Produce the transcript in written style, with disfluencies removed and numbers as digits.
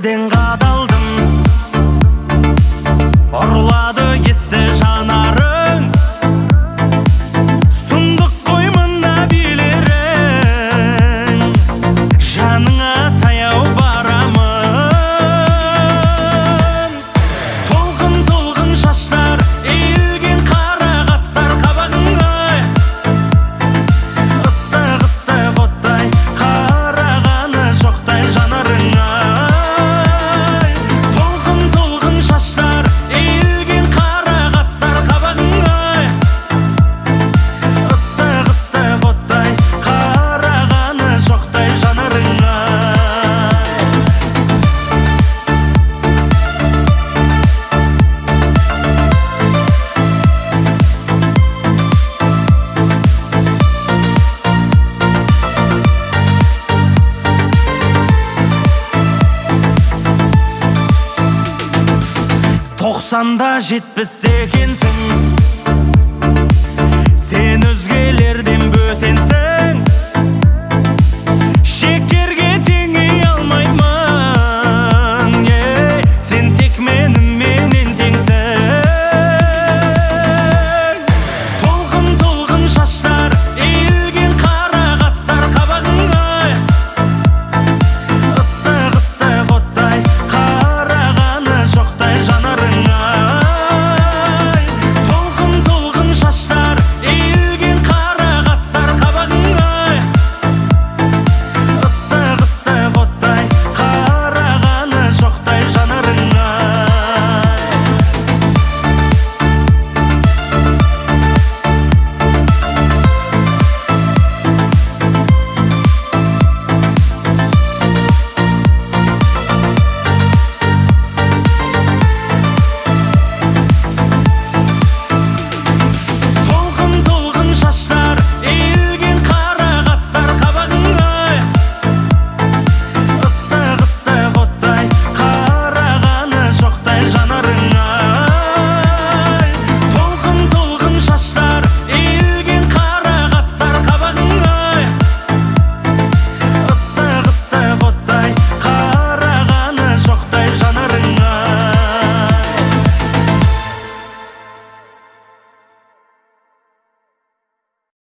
көңілден қадалдым. Ұрлады есті жанарың, сұмдық қой мына билерің. Жаныңа таяу барамын. Толқын шаштар, иілген қара қастар қабағыңа. Ыстық оттай, қарағаны жоқтай жанарыңа. Толқын шаштар, иілген қара қастар қабағыңа. Ыстық оттай, қарағаны жоқтай жанарыңа. Тоқсанда жетпіс екенсің,